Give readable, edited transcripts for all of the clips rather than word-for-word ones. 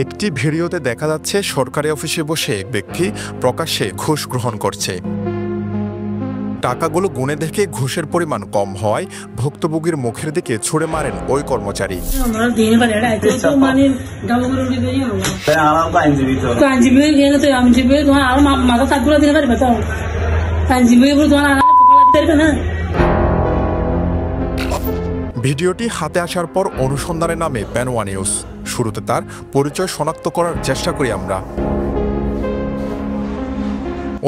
একটি ভিডিওতে দেখা যাচ্ছে সরকারি অফিসে বসে এক ব্যক্তি প্রকাশ্যে ঘুষ গ্রহণ করছে। টাকাগুলো গুনে দেখে ঘুষের পরিমাণ কম হওয়ায় ভুক্তভোগীর মুখের দিকে ছুড়ে মারেন ওই কর্মচারী। ভিডিওটি হাতে আসার পর অনুসন্ধানের নামে পেনোয়া নিউজ। শুরুতে তার পরিচয় শনাক্ত করার চেষ্টা করি আমরা।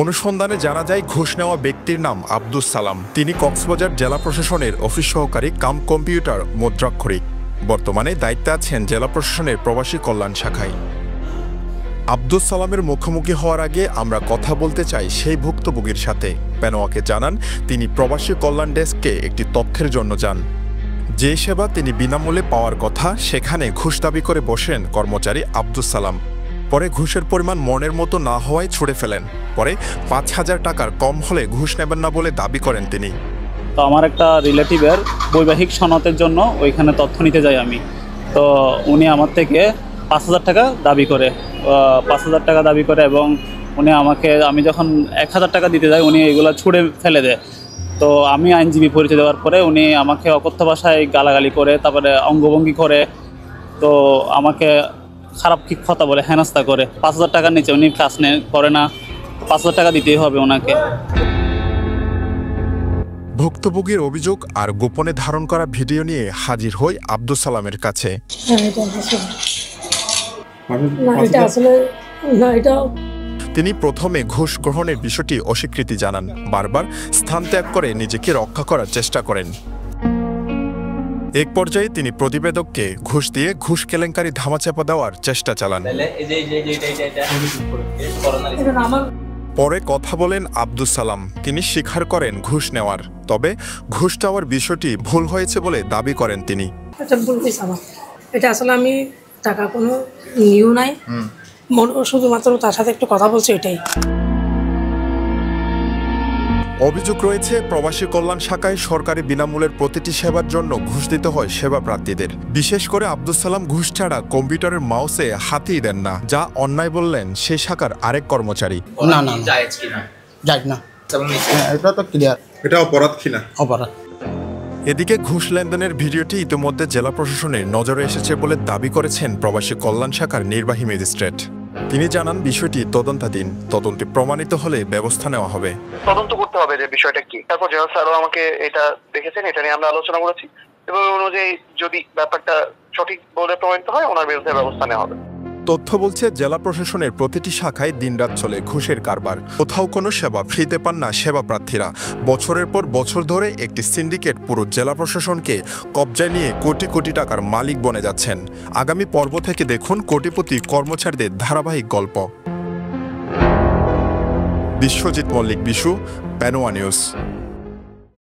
অনুসন্ধানে জানা যায় ঘুষ নেওয়া ব্যক্তির নাম আব্দুস সালাম। তিনি কক্সবাজার জেলা প্রশাসনের অফিস সহকারী কাম কম্পিউটার মুদ্রাক্ষরিক। বর্তমানে দায়িত্বে আছেন জেলা প্রশাসনের প্রবাসী কল্যাণ শাখায়। আব্দুস সালামের মুখোমুখি হওয়ার আগে আমরা কথা বলতে চাই সেই ভুক্তভোগীর সাথে। পেনোয়াকে জানান তিনি প্রবাসী কল্যাণ ডেস্ককে একটি তথ্যের জন্য যান। যে সেবা তিনি বিনামূল্যে পাওয়ার কথা সেখানে ঘুষ দাবি করে বসেন কর্মচারী আব্দুস সালাম। পরে ঘুষের পরিমাণ মনের মতো না হওয়ায় ছুড়ে ফেলেন। পরে ৫,০০০ টাকার কম হলে ঘুষ নেবেন না বলে দাবি করেন তিনি। তো আমার একটা রিলেটিভের বৈবাহিক সনদের জন্য ওইখানে তথ্য নিতে যাই আমি। তো উনি আমার থেকে ৫,০০০ টাকা দাবি করে ৫,০০০ টাকা দাবি করে এবং উনি আমাকে, আমি যখন ১,০০০ টাকা দিতে যাই উনি এগুলো ছুঁড়ে ফেলে দেয়। তো আমি আইনজীবী পরিচয় দেওয়ার পরে উনি আমাকে অকথ্য ভাষায় গালাগালি করে, তারপরে অঙ্গভঙ্গি করে, তো আমাকে খারাপ কথা বলে, হেনস্থা করে। ৫,০০০ টাকার নিচে উনি কাজ করে না, ৫,০০০ টাকা দিতেই হবে ওনাকে। ভুক্তভোগীর অভিযোগ আর গোপনে ধারণ করা ভিডিও নিয়ে হাজির হই আব্দুস সালামের কাছে। তিনি প্রথমে ঘুষ গ্রহণের বিষয়টি অস্বীকৃতি জানান। বারবার স্থান ত্যাগ করে নিজেকে রক্ষা করার চেষ্টা করেন। এক পর্যায়ে তিনি প্রতিবেদককে ঘুষ দিয়ে ঘুষ কেলেঙ্কারি ধামাচাপা দেওয়ার চেষ্টা চালান। পরে কথা বলেন আব্দুস সালাম। তিনি স্বীকার করেন ঘুষ নেওয়ার, তবে ঘুষ চাওয়ার বিষয়টি ভুল হয়েছে বলে দাবি করেন তিনি। এটা আসলে আমি টাকা কোনো নিয়েও নাই, শুধুমাত্র তার সাথে একটু কথা বলছি, এটাই। অভিযোগ রয়েছে প্রবাসী কল্যাণ শাখায় সরকারি বিনামূল্যের প্রতিটি সেবার জন্য ঘুষ দিতে হয় সেবা প্রার্থীদের। বিশেষ করে আব্দুস সালাম ঘুষ ছাড়া কম্পিউটারের মাউসে হাতই দেন না, যা অন্যায় বললেন সেই শাখার আরেক কর্মচারী। এদিকে ঘুষ লেনদেনের ভিডিওটি ইতিমধ্যে জেলা প্রশাসনের নজরে এসেছে বলে দাবি করেছেন প্রবাসী কল্যাণ শাখার নির্বাহী ম্যাজিস্ট্রেট। তিনি জানান বিষয়টি তদন্তাধীন, তদন্তে প্রমাণিত হলে ব্যবস্থা নেওয়া হবে। তদন্ত করতে হবে যে বিষয়টা কি। তারপর জেনারেল স্যারও আমাকে এটা দেখেছেন, এটা নিয়ে আমরা আলোচনা করেছি এবং অনুযায়ী যদি ব্যাপারটা সঠিক বলে প্রমাণিত হয় ওনার বিরুদ্ধে ব্যবস্থা নেওয়া হবে। তথ্য বলছে জেলা প্রশাসনের প্রতিটি শাখায় দিনরাত চলে ঘুষের কারবার। কোথাও কোনো সেবা ফ্রিতে পান না সেবা প্রার্থীরা। বছরের পর বছর ধরে একটি সিন্ডিকেট পুরো জেলা প্রশাসনকে কবজায় নিয়ে কোটি কোটি টাকার মালিক বনে যাচ্ছেন। আগামী পর্ব থেকে দেখুন কোটিপতি কর্মচারীদের ধারাবাহিক গল্প। বিশ্বজিৎ মল্লিক, বিশু, পেনোয়া নিউজ।